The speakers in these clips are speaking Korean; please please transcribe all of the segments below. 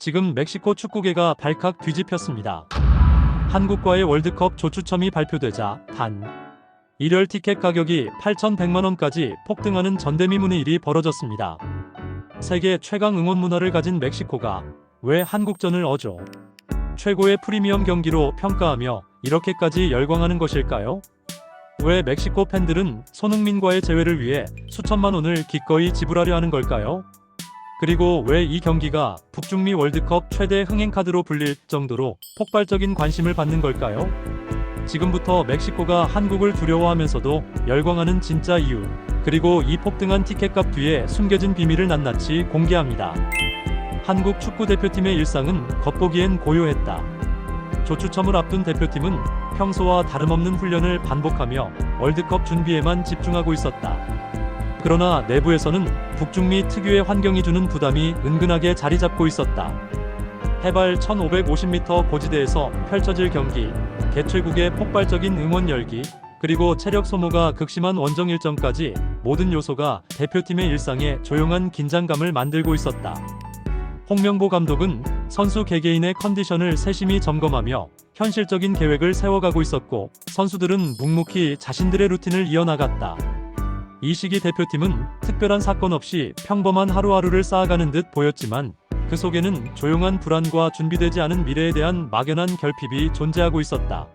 지금 멕시코 축구계가 발칵 뒤집혔습니다. 한국과의 월드컵 조추첨이 발표되자 단 일열 티켓 가격이 8,100만 원까지 폭등하는 전대미문의 일이 벌어졌습니다. 세계 최강 응원 문화를 가진 멕시코가 왜 한국전을 어조 최고의 프리미엄 경기로 평가하며 이렇게까지 열광하는 것일까요? 왜 멕시코 팬들은 손흥민과의 재회를 위해 수천만 원을 기꺼이 지불하려 하는 걸까요? 그리고 왜 이 경기가 북중미 월드컵 최대 흥행카드로 불릴 정도로 폭발적인 관심을 받는 걸까요? 지금부터 멕시코가 한국을 두려워하면서도 열광하는 진짜 이유, 그리고 이 폭등한 티켓값 뒤에 숨겨진 비밀을 낱낱이 공개합니다. 한국 축구대표팀의 일상은 겉보기엔 고요했다. 조추첨을 앞둔 대표팀은 평소와 다름없는 훈련을 반복하며 월드컵 준비에만 집중하고 있었다. 그러나 내부에서는 북중미 특유의 환경이 주는 부담이 은근하게 자리 잡고 있었다. 해발 1550m 고지대에서 펼쳐질 경기, 개최국의 폭발적인 응원 열기, 그리고 체력 소모가 극심한 원정 일정까지 모든 요소가 대표팀의 일상에 조용한 긴장감을 만들고 있었다. 홍명보 감독은 선수 개개인의 컨디션을 세심히 점검하며 현실적인 계획을 세워가고 있었고, 선수들은 묵묵히 자신들의 루틴을 이어나갔다. 이 시기 대표팀은 특별한 사건 없이 평범한 하루하루를 쌓아가는 듯 보였지만 그 속에는 조용한 불안과 준비되지 않은 미래에 대한 막연한 결핍이 존재하고 있었다.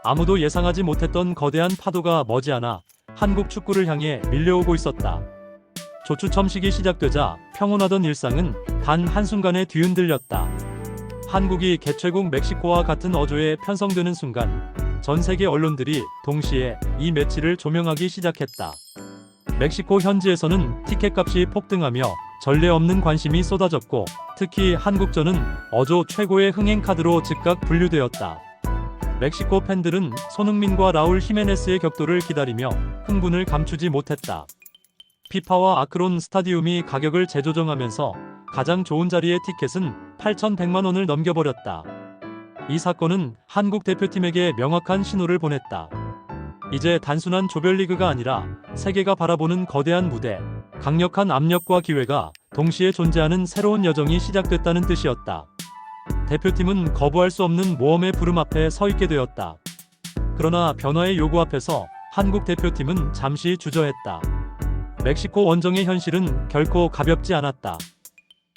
아무도 예상하지 못했던 거대한 파도가 머지않아 한국 축구를 향해 밀려오고 있었다. 조추첨식이 시작되자 평온하던 일상은 단 한순간에 뒤흔들렸다. 한국이 개최국 멕시코와 같은 어조에 편성되는 순간 전 세계 언론들이 동시에 이 매치를 조명하기 시작했다. 멕시코 현지에서는 티켓값이 폭등하며 전례 없는 관심이 쏟아졌고, 특히 한국전은 어조 최고의 흥행카드로 즉각 분류되었다. 멕시코 팬들은 손흥민과 라울 히메네스의 격돌을 기다리며 흥분을 감추지 못했다. 피파와 아크론 스타디움이 가격을 재조정하면서 가장 좋은 자리의 티켓은 8,100만 원을 넘겨버렸다. 이 사건은 한국 대표팀에게 명확한 신호를 보냈다. 이제 단순한 조별리그가 아니라 세계가 바라보는 거대한 무대, 강력한 압력과 기회가 동시에 존재하는 새로운 여정이 시작됐다는 뜻이었다. 대표팀은 거부할 수 없는 모험의 부름 앞에 서 있게 되었다. 그러나 변화의 요구 앞에서 한국 대표팀은 잠시 주저했다. 멕시코 원정의 현실은 결코 가볍지 않았다.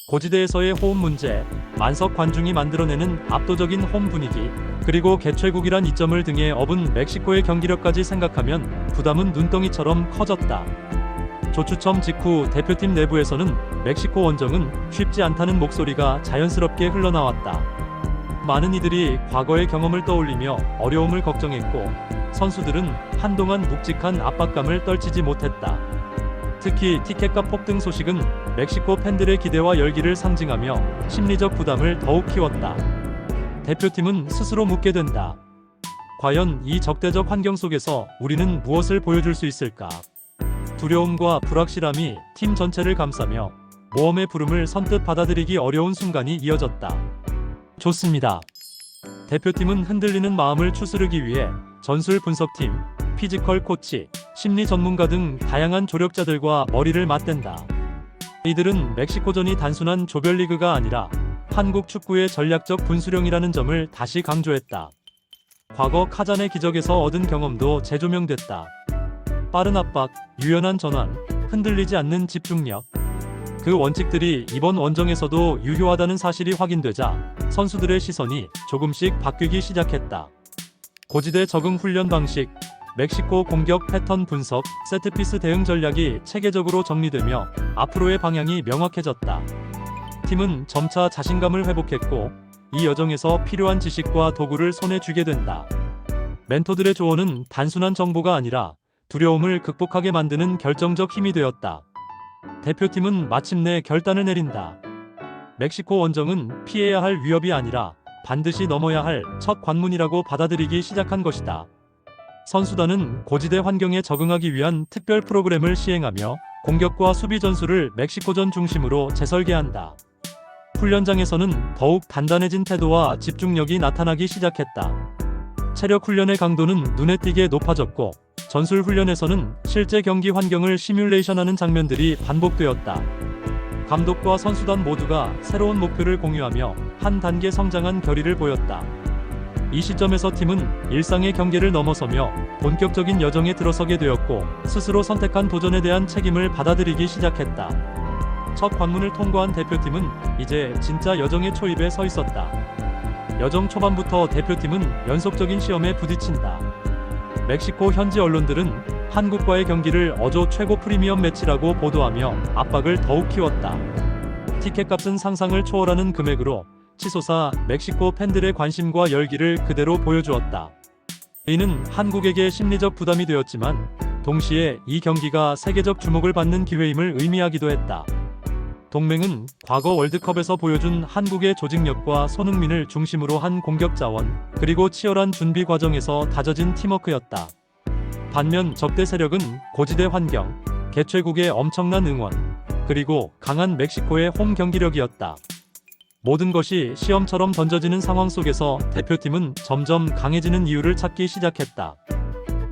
고지대에서의 호흡 문제, 만석 관중이 만들어내는 압도적인 홈 분위기, 그리고 개최국이란 이점을 등에 업은 멕시코의 경기력까지 생각하면 부담은 눈덩이처럼 커졌다. 조추첨 직후 대표팀 내부에서는 멕시코 원정은 쉽지 않다는 목소리가 자연스럽게 흘러나왔다. 많은 이들이 과거의 경험을 떠올리며 어려움을 걱정했고, 선수들은 한동안 묵직한 압박감을 떨치지 못했다. 특히 티켓값 폭등 소식은 멕시코 팬들의 기대와 열기를 상징하며 심리적 부담을 더욱 키웠다. 대표팀은 스스로 묻게 된다. 과연 이 적대적 환경 속에서 우리는 무엇을 보여줄 수 있을까? 두려움과 불확실함이 팀 전체를 감싸며 모험의 부름을 선뜻 받아들이기 어려운 순간이 이어졌다. 좋습니다. 대표팀은 흔들리는 마음을 추스르기 위해 전술 분석팀, 피지컬 코치, 심리 전문가 등 다양한 조력자들과 머리를 맞댄다. 이들은 멕시코전이 단순한 조별리그가 아니라 한국 축구의 전략적 분수령이라는 점을 다시 강조했다. 과거 카잔의 기적에서 얻은 경험도 재조명됐다. 빠른 압박, 유연한 전환, 흔들리지 않는 집중력. 그 원칙들이 이번 원정에서도 유효하다는 사실이 확인되자 선수들의 시선이 조금씩 바뀌기 시작했다. 고지대 적응 훈련 방식, 멕시코 공격 패턴 분석, 세트피스 대응 전략이 체계적으로 정리되며 앞으로의 방향이 명확해졌다. 팀은 점차 자신감을 회복했고, 이 여정에서 필요한 지식과 도구를 손에 쥐게 된다. 멘토들의 조언은 단순한 정보가 아니라 두려움을 극복하게 만드는 결정적 힘이 되었다. 대표팀은 마침내 결단을 내린다. 멕시코 원정은 피해야 할 위협이 아니라 반드시 넘어야 할 첫 관문이라고 받아들이기 시작한 것이다. 선수단은 고지대 환경에 적응하기 위한 특별 프로그램을 시행하며 공격과 수비 전술을 멕시코전 중심으로 재설계한다. 훈련장에서는 더욱 단단해진 태도와 집중력이 나타나기 시작했다. 체력 훈련의 강도는 눈에 띄게 높아졌고, 전술 훈련에서는 실제 경기 환경을 시뮬레이션하는 장면들이 반복되었다. 감독과 선수단 모두가 새로운 목표를 공유하며 한 단계 성장한 결의를 보였다. 이 시점에서 팀은 일상의 경계를 넘어서며 본격적인 여정에 들어서게 되었고, 스스로 선택한 도전에 대한 책임을 받아들이기 시작했다. 첫 관문을 통과한 대표팀은 이제 진짜 여정의 초입에 서 있었다. 여정 초반부터 대표팀은 연속적인 시험에 부딪힌다. 멕시코 현지 언론들은 한국과의 경기를 어조 최고 프리미엄 매치라고 보도하며 압박을 더욱 키웠다. 티켓값은 상상을 초월하는 금액으로 치솟아 멕시코 팬들의 관심과 열기를 그대로 보여주었다. 이는 한국에게 심리적 부담이 되었지만 동시에 이 경기가 세계적 주목을 받는 기회임을 의미하기도 했다. 동맹은 과거 월드컵에서 보여준 한국의 조직력과 손흥민을 중심으로 한 공격 자원, 그리고 치열한 준비 과정에서 다져진 팀워크였다. 반면 적대 세력은 고지대 환경, 개최국의 엄청난 응원, 그리고 강한 멕시코의 홈 경기력이었다. 모든 것이 시험처럼 던져지는 상황 속에서 대표팀은 점점 강해지는 이유를 찾기 시작했다.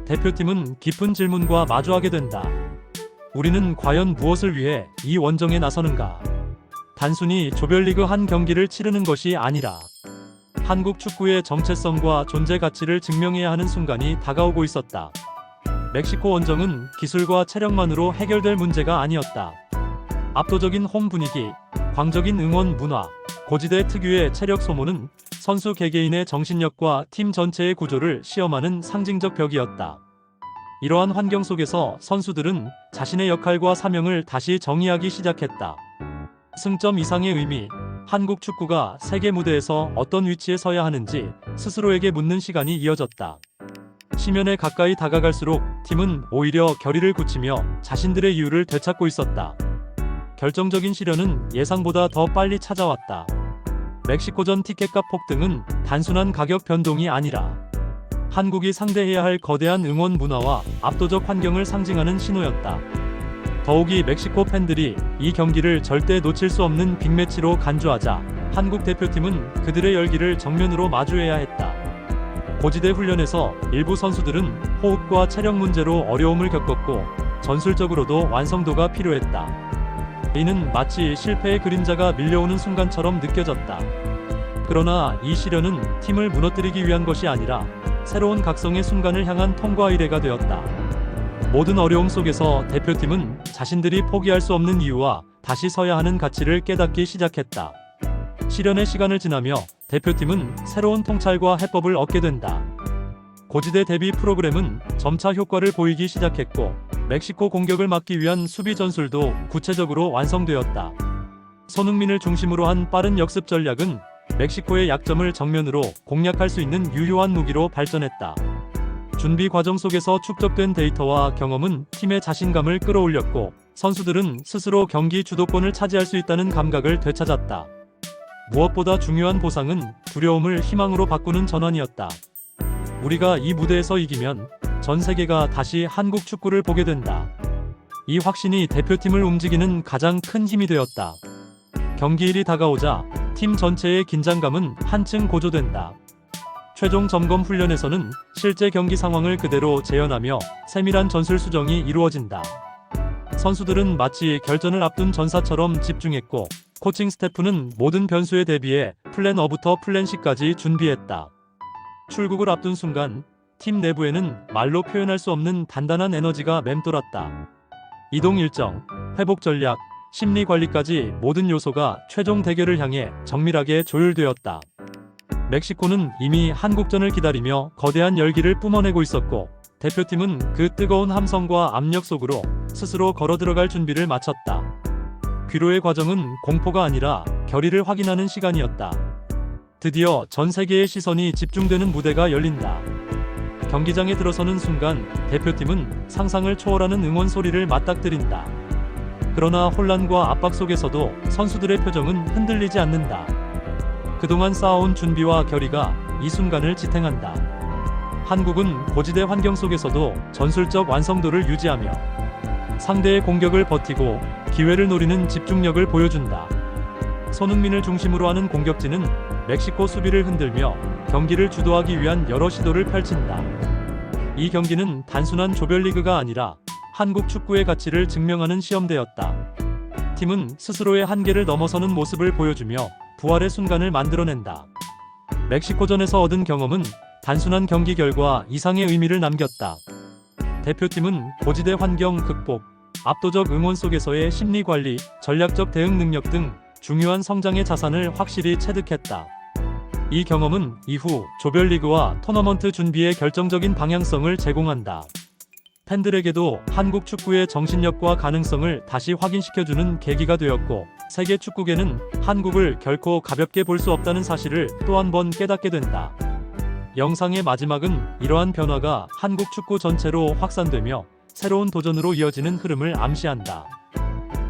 대표팀은 깊은 질문과 마주하게 된다. 우리는 과연 무엇을 위해 이 원정에 나서는가? 단순히 조별리그 한 경기를 치르는 것이 아니라 한국 축구의 정체성과 존재 가치를 증명해야 하는 순간이 다가오고 있었다. 멕시코 원정은 기술과 체력만으로 해결될 문제가 아니었다. 압도적인 홈 분위기, 광적인 응원 문화, 고지대 특유의 체력 소모는 선수 개개인의 정신력과 팀 전체의 구조를 시험하는 상징적 벽이었다. 이러한 환경 속에서 선수들은 자신의 역할과 사명을 다시 정의하기 시작했다. 승점 이상의 의미, 한국 축구가 세계 무대에서 어떤 위치에 서야 하는지 스스로에게 묻는 시간이 이어졌다. 시면에 가까이 다가갈수록 팀은 오히려 결의를 굳히며 자신들의 이유를 되찾고 있었다. 결정적인 시련은 예상보다 더 빨리 찾아왔다. 멕시코전 티켓값 폭등은 단순한 가격 변동이 아니라 한국이 상대해야 할 거대한 응원 문화와 압도적 환경을 상징하는 신호였다. 더욱이 멕시코 팬들이 이 경기를 절대 놓칠 수 없는 빅매치로 간주하자 한국 대표팀은 그들의 열기를 정면으로 마주해야 했다. 고지대 훈련에서 일부 선수들은 호흡과 체력 문제로 어려움을 겪었고 전술적으로도 완성도가 필요했다. 이는 마치 실패의 그림자가 밀려오는 순간처럼 느껴졌다. 그러나 이 시련은 팀을 무너뜨리기 위한 것이 아니라 새로운 각성의 순간을 향한 통과 의례가 되었다. 모든 어려움 속에서 대표팀은 자신들이 포기할 수 없는 이유와 다시 서야 하는 가치를 깨닫기 시작했다. 시련의 시간을 지나며 대표팀은 새로운 통찰과 해법을 얻게 된다. 고지대 대비 프로그램은 점차 효과를 보이기 시작했고 멕시코 공격을 막기 위한 수비 전술도 구체적으로 완성되었다. 손흥민을 중심으로 한 빠른 역습 전략은 멕시코의 약점을 정면으로 공략할 수 있는 유효한 무기로 발전했다. 준비 과정 속에서 축적된 데이터와 경험은 팀의 자신감을 끌어올렸고 선수들은 스스로 경기 주도권을 차지할 수 있다는 감각을 되찾았다. 무엇보다 중요한 보상은 두려움을 희망으로 바꾸는 전환이었다. 우리가 이 무대에서 이기면 전 세계가 다시 한국 축구를 보게 된다. 이 확신이 대표팀을 움직이는 가장 큰 힘이 되었다. 경기일이 다가오자 팀 전체의 긴장감은 한층 고조된다. 최종 점검 훈련에서는 실제 경기 상황을 그대로 재현하며 세밀한 전술 수정이 이루어진다. 선수들은 마치 결전을 앞둔 전사처럼 집중했고 코칭 스태프는 모든 변수에 대비해 플랜 A부터 플랜 C까지 준비했다. 출국을 앞둔 순간 팀 내부에는 말로 표현할 수 없는 단단한 에너지가 맴돌았다. 이동 일정, 회복 전략, 심리 관리까지 모든 요소가 최종 대결을 향해 정밀하게 조율되었다. 멕시코는 이미 한국전을 기다리며 거대한 열기를 뿜어내고 있었고 대표팀은 그 뜨거운 함성과 압력 속으로 스스로 걸어들어갈 준비를 마쳤다. 귀로의 과정은 공포가 아니라 결의를 확인하는 시간이었다. 드디어 전 세계의 시선이 집중되는 무대가 열린다. 경기장에 들어서는 순간 대표팀은 상상을 초월하는 응원 소리를 맞닥뜨린다. 그러나 혼란과 압박 속에서도 선수들의 표정은 흔들리지 않는다. 그동안 쌓아온 준비와 결의가 이 순간을 지탱한다. 한국은 고지대 환경 속에서도 전술적 완성도를 유지하며 상대의 공격을 버티고 기회를 노리는 집중력을 보여준다. 손흥민을 중심으로 하는 공격진은 멕시코 수비를 흔들며 경기를 주도하기 위한 여러 시도를 펼친다. 이 경기는 단순한 조별리그가 아니라 한국 축구의 가치를 증명하는 시험대였다. 팀은 스스로의 한계를 넘어서는 모습을 보여주며 부활의 순간을 만들어낸다. 멕시코전에서 얻은 경험은 단순한 경기 결과 이상의 의미를 남겼다. 대표팀은 고지대 환경 극복, 압도적 응원 속에서의 심리 관리, 전략적 대응 능력 등 중요한 성장의 자산을 확실히 체득했다. 이 경험은 이후 조별리그와 토너먼트 준비에 결정적인 방향성을 제공한다. 팬들에게도 한국 축구의 정신력과 가능성을 다시 확인시켜주는 계기가 되었고, 세계 축구계는 한국을 결코 가볍게 볼 수 없다는 사실을 또 한 번 깨닫게 된다. 영상의 마지막은 이러한 변화가 한국 축구 전체로 확산되며 새로운 도전으로 이어지는 흐름을 암시한다.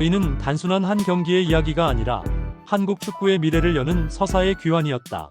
이는 단순한 한 경기의 이야기가 아니라 한국 축구의 미래를 여는 서사의 귀환이었다.